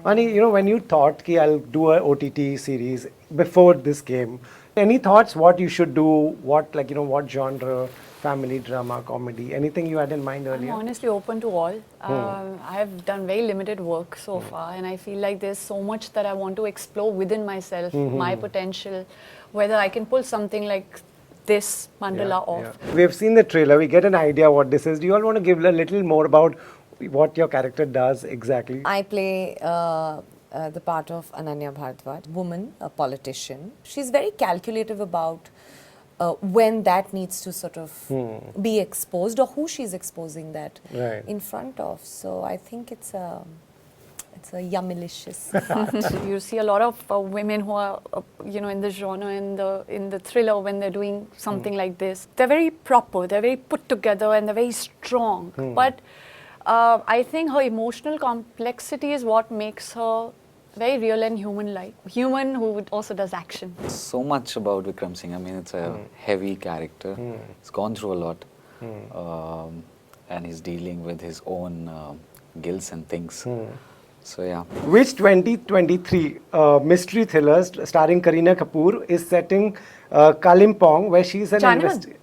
Ani, when you thought ki I'll do a OTT series before this came, any thoughts what you should do, what what genre, family, drama, comedy, anything you had in mind I'm earlier? honestly open to all. I have done very limited work so far, and I feel like there's so much that I want to explore within myself, my potential, whether I can pull something like this Mandala off. We have seen the trailer. We get an idea what this is. Do you all want to give a little more about what your character does exactly? I play the part of Ananya Bhardwaj, woman, a politician. She's very calculative about when that needs to sort of be exposed or who she's exposing that in front of. So I think it's a yummilicious part. You see a lot of women who are, in the genre, in the thriller, when they're doing something like this. They're very proper, they're very put together, and they're very strong. But I think her emotional complexity is what makes her very real and human-like. Human who also does action. So much about Vikram Singh. I mean, it's a heavy character. He's gone through a lot. And he's dealing with his own guilt and things. So, yeah. Which 2023 mystery thriller starring Kareena Kapoor is set in Kalimpong, where she's an investigator?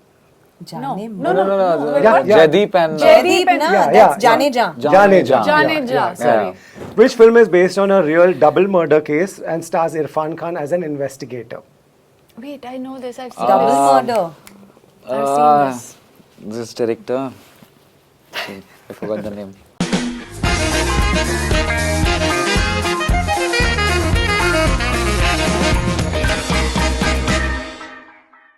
No. Jaideep and... That's Jaane Jaan. Jaane Jaan. Jaane Jaan, sorry. Which film is based on a real double murder case and stars Irfan Khan as an investigator? Wait, I know this. I've seen Double this. murder. I've seen this. This director, I forgot the name.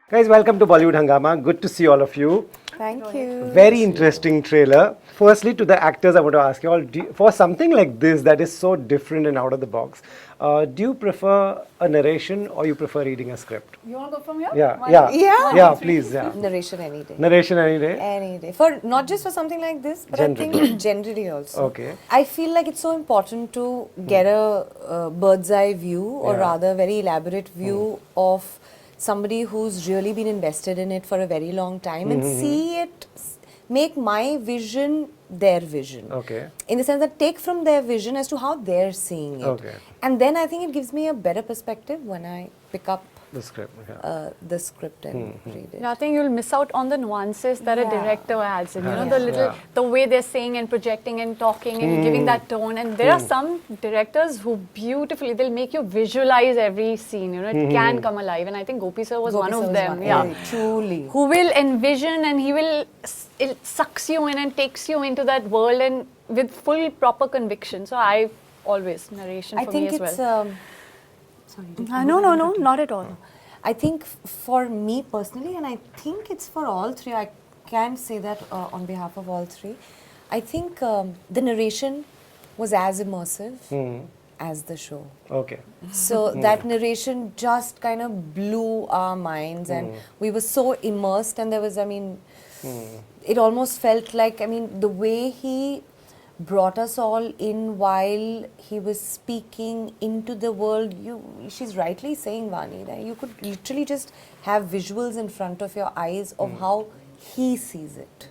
Guys, welcome to Bollywood Hungama. Good to see all of you. Thank you. Very interesting trailer. Firstly, to the actors, I want to ask you all, for something like this that is so different and out of the box, do you prefer a narration or you prefer reading a script? You want to go from here? Yeah, please. Yeah. Narration any day. Narration any day? Any day. For not just for something like this, but I think generally also. Okay. I feel like it's so important to get a bird's eye view, or rather very elaborate view of somebody who's really been invested in it for a very long time and see it, make my vision their vision. Okay. In the sense that take from their vision as to how they're seeing it. Okay. And then I think it gives me a better perspective when I pick up The script. the script and read it. I think you'll miss out on the nuances that a director adds in. The way they're saying and projecting and talking and giving that tone. And there are some directors who beautifully, they'll make you visualize every scene. It can come alive. And I think Gopi sir was one of them. Truly. Who will envision, and it sucks you in and takes you into that world, and with full proper conviction. So I always narration for me as well. I think it's sorry. No, not at all. I think for me personally, and I think it's for all three, I can say that on behalf of all three, I think the narration was as immersive as the show. Okay. So that narration just kind of blew our minds, and we were so immersed, and there was, it almost felt like, the way he brought us all in while he was speaking into the world. She's rightly saying, Vaani, that you could literally just have visuals in front of your eyes of how he sees it.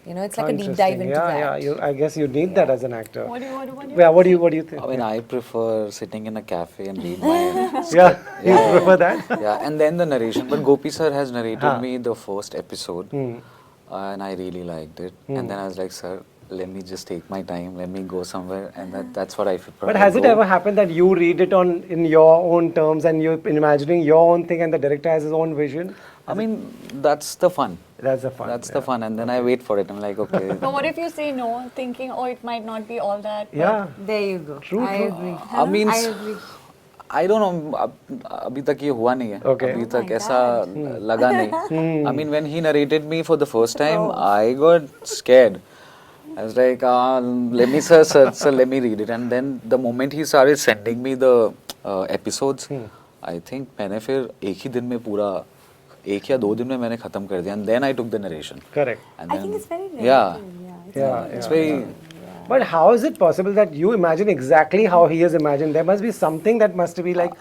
It's like a deep dive into that. I guess you need that as an actor. What do you think? I mean, I prefer sitting in a cafe and read my script. You prefer that? Yeah, and then the narration. But Gopi sir has narrated me the first episode, and I really liked it. And then I was like, sir, let me just take my time, let me go somewhere, and that's what I prefer. But has it ever happened that you read it in your own terms and you're imagining your own thing and the director has his own vision? I mean, that's the fun. That's the fun. That's the fun, and then I wait for it. I'm like, okay. But what if you say no, thinking, it might not be all that? Yeah. There you go. True. I agree. I mean, I agree. I don't know. अभी तक ये हुआ नहीं है. Okay. अभी तक ऐसा लगा नहीं. I mean, when he narrated me for the first time, I got scared. I was like, let me sir, let me read it. And then the moment he started sending me the episodes, I think मैंने फिर एक ही दिन में पूरा 1 या 2 दिन में मैंने खत्म कर दिया. And then I took the narration. Correct. And I then, think it's very yeah. It's very. But how is it possible that you imagine exactly how he has imagined? There must be something that must be like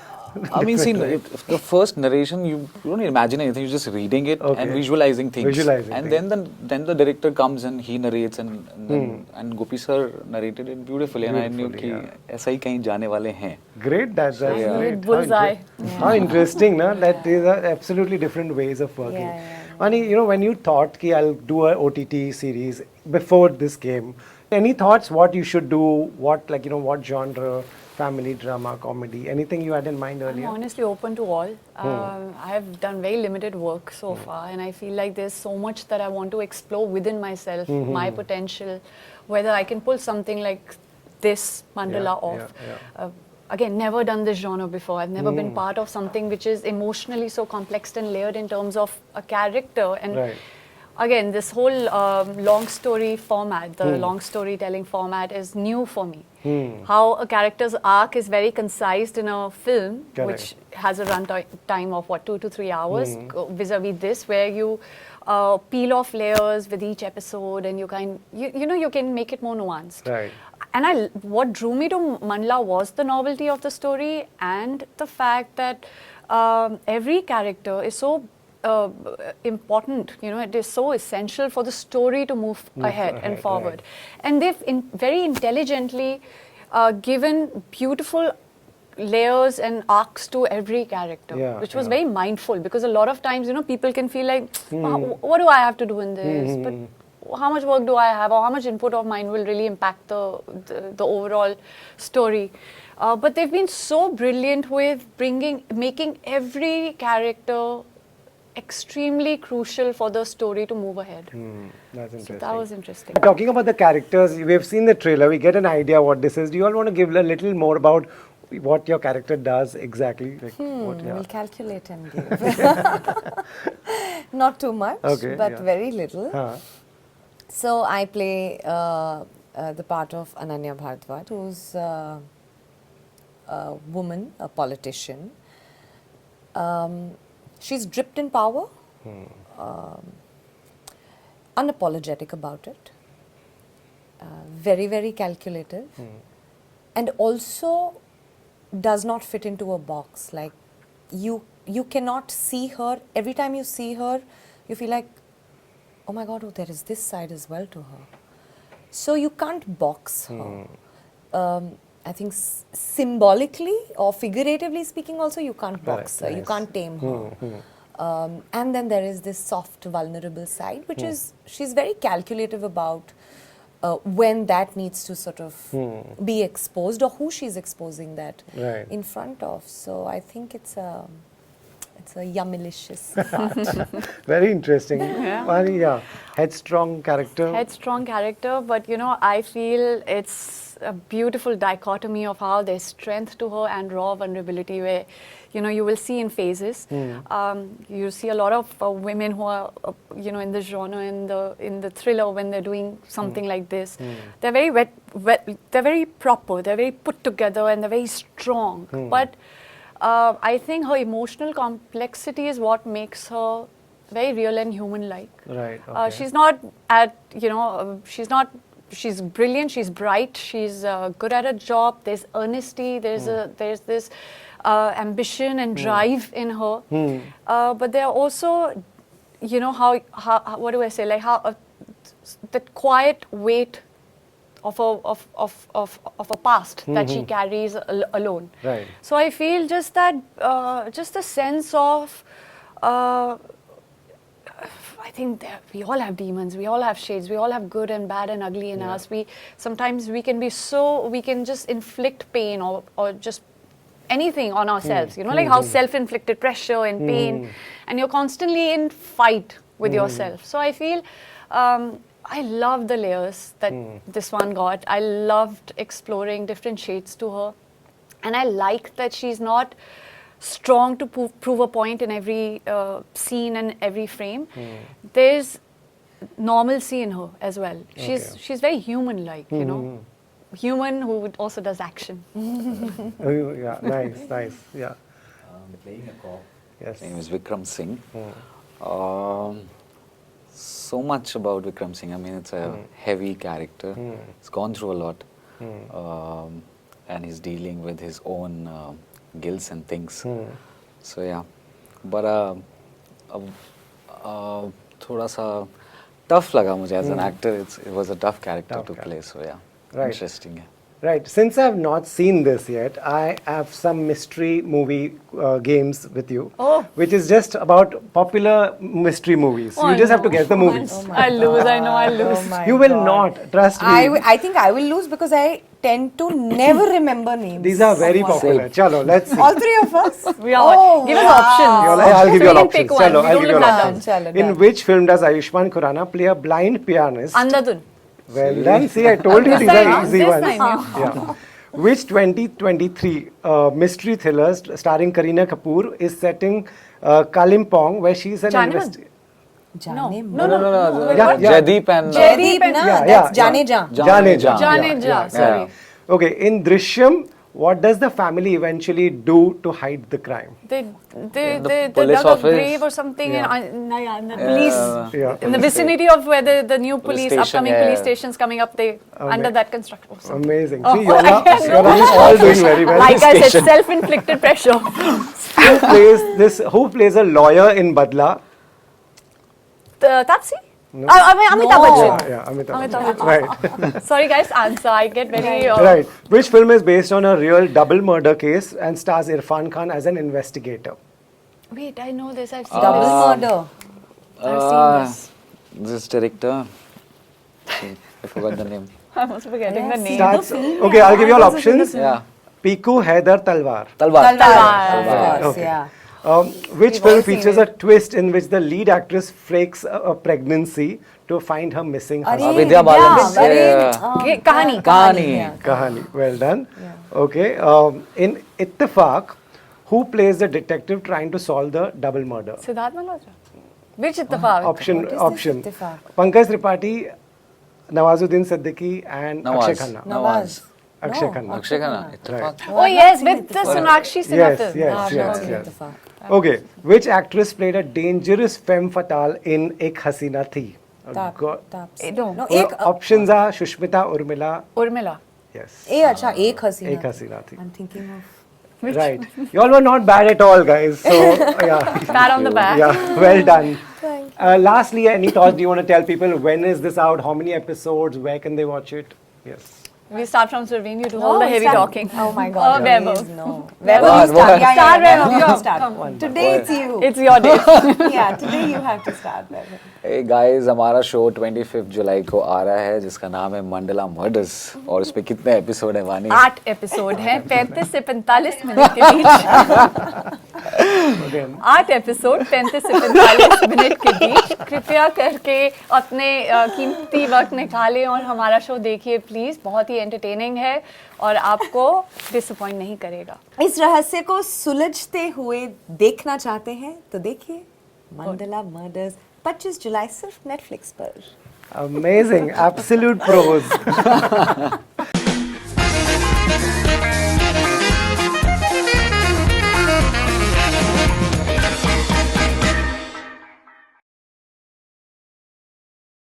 I mean, see, the first narration, you don't imagine anything. You're just reading it Okay. and visualizing things. Visualizing and things. then the director comes and he narrates and Gopi sir narrated it beautifully. And I knew कि ऐसा ही कहीं जाने वाले हैं. Great, that's Yeah. great. Bullseye. How interesting, no? That these are absolutely different ways of working. Yeah. Vaani, you know, when you thought ki I'll do a OTT series before this came, any thoughts what you should do, what like, you know, what genre, family, drama, comedy, anything you had in mind I'm earlier? honestly open to all. I have done very limited work so far, and I feel like there's so much that I want to explore within myself, my potential, whether I can pull something like this Mandala off. Again, never done this genre before. I've never been part of something which is emotionally so complex and layered in terms of a character. And again, this whole long story format, the long storytelling format is new for me. How a character's arc is very concised in a film, which has a run time of what, 2 to 3 hours, vis-a-vis this, where you peel off layers with each episode, and you can make it more nuanced. Right. And what drew me to Mandala was the novelty of the story and the fact that every character is so important, it is so essential for the story to move ahead and forward. And they've very intelligently given beautiful layers and arcs to every character, which was very mindful, because a lot of times, people can feel like, what do I have to do in this? But how much work do I have, or how much input of mine will really impact the overall story? But they've been so brilliant with making every character extremely crucial for the story to move ahead. That's interesting. So that was interesting. Talking about the characters, we've seen the trailer, we get an idea what this is. Do you all want to give a little more about what your character does exactly? Like We'll calculate and give. Not too much, but very little. So I play the part of Ananya Bhardwaj, who's a woman, a politician. She's dripped in power, unapologetic about it, very, very calculative, and also does not fit into a box. Like you cannot see her. Every time you see her, you feel like, oh my God, there is this side as well to her. So you can't box her. I think symbolically or figuratively speaking also, you can't box her, you can't tame her. And then there is this soft, vulnerable side, which is, she's very calculative about when that needs to sort of be exposed, or who she's exposing that in front of. So I think it's a yummilicious part. Very interesting. Headstrong character. Headstrong character, but I feel it's a beautiful dichotomy of how there's strength to her and raw vulnerability, where you will see in phases. You see a lot of women who are in the genre, in the thriller, when they're doing something like this. They're very they're very proper, they're very put together, and they're very strong. But I think her emotional complexity is what makes her very real and human-like. Right. Okay. She's not she's brilliant, she's bright, she's good at her job, there's earnesty, there's this ambition and drive in her. But there are also, how what do I say, like how that quiet weight of a past that she carries alone. Right. So I feel just that, just a sense of, I think we all have demons, we all have shades, we all have good and bad and ugly in us. Sometimes we can just inflict pain or just anything on ourselves, like how self-inflicted pressure and pain, and you're constantly in fight with yourself. So I feel, I love the layers that this one got. I loved exploring different shades to her. And I like that she's not strong to prove a point in every scene and every frame. There's normalcy in her as well. She's very human-like, Human who also does action. Nice. Yeah. Playing a cop. Yes. His name is Vikram Singh. So much about Vikram Singh. I mean, it's a heavy character. He's gone through a lot. And he's dealing with his own gills and things. So yeah, but थोड़ा सा tough लगा मुझे as an actor. It was a tough character Tough to character. play. So yeah, Right. interesting. Yeah. Right. Since I've not seen this yet, I have some mystery movie games with you, Oh. which is just about popular mystery movies. Oh, you just have to no. guess the movies. I'll lose. I know I'll lose. Oh my You will God. not. Trust me. I think I will lose because I tend to never remember names. These are very of one. popular. Chalo, let's see. All three of us? We are. Oh, Give us wow. options. I'll give So you all we can options. pick one. Chalo, We I'll don't give you all look at options. them. Chalo, In done. which film does Ayushmann Khurrana play a blind pianist? Andhadhun. Well done. See, I told you This these I are know. easy This ones. I know. Yeah. Which 2023 mystery thriller starring Kareena Kapoor is set in Kalimpong, where she's an Jane Man. investigator? Jane No, no, no. Yeah, yeah. Jaideep and Jaideep, na? Yeah, That's yeah, Jane Jaan. Jane Jaan. Jane Jaan, sorry. Okay, in Drishyam, what does the family eventually do to hide the crime? They the police dug a office. grave or something Yeah. in the police. Yeah. In the vicinity of where the new police, station, upcoming yeah. police stations coming up, they under that construction. or something. Amazing. Oh, See, you're I can you're all doing very well. Like I said, Station. self-inflicted pressure. Who plays a lawyer in Badla? Tapsi? No. Amitabh Bachchan. Yeah, Amitabh. Amitabh Bachchan. Right. Sorry guys, answer. I get very... Right. Which film is based on a real double murder case and stars Irfan Khan as an investigator? Wait, I know this. I've seen Double this. murder. I've seen this. This director. I forgot the name. I'm also forgetting the name. Starts, okay, I'll give you all options. Yeah. Piku Haider Talwar. Talwar. Talwar. Of course, Okay. yeah. Which We've film all seen features it. a twist in which the lead actress fakes a pregnancy to find her missing husband? Vidya Balan. Kahani. Kahani. Kahani. Well done. Okay. In Ittifaq, who plays the detective trying to solve the double murder? Siddharth Malhotra. Which Ittefaq? Option. What is this Option. Ittifaq? Pankaj Tripathi, Nawazuddin Siddiqui, and Akshay Khanna. Nawaz. Akshay No, Khanna. Akshay Khanna. Ittifaq. Oh yes, with the Sonakshi Sinha film. Yes, yes, no, yes. Ittifaq. Okay. Which actress played a dangerous femme fatale in Ek Hasina Thi? Taapsee. No. No, ek, Options are Shushmita, Urmila. Urmila. Yes. acha, ek Hasina. Ek Hasina Thi. I'm thinking of... Right. You all were not bad at all, guys. So, yeah. Pat on the back. Yeah, well done. Thank Lastly, any thoughts do you want to tell people? When is this out? How many episodes? Where can they watch it? Yes. We start from Surveen, you do all the heavy talking. Oh my God. Oh, Vaibhav. please, no. Vaibhav, you What? start. Yeah, Start, yeah, Vaibhav. you Go. start. Come. Today it's you. It's your day. Yeah, today you have to start, Vaibhav. Hey guys, हमारा show 25 जुलाई को आ रहा है जिसका नाम है Mandla murders और उसपे कितने एपिसोड है वानी? 8 एपिसोड हैं 35 से 45 मिनट के बीच। 8 एपिसोड 35 से 45 मिनट के बीच। कृपया करके अपने कीमती वक्त निकालें और हमारा शो देखिए प्लीज। बहुत ही एंटरटेनिंग है और आपको डिसअपॉइंट नहीं करेगा। इस रहस्य को सुलझते हुए देखना चाहते हैं तो देखिए मंडला मर्डर्स 25 जुलाई सिर्फ नेटफ्लिक्स पर। Amazing. Absolute pros.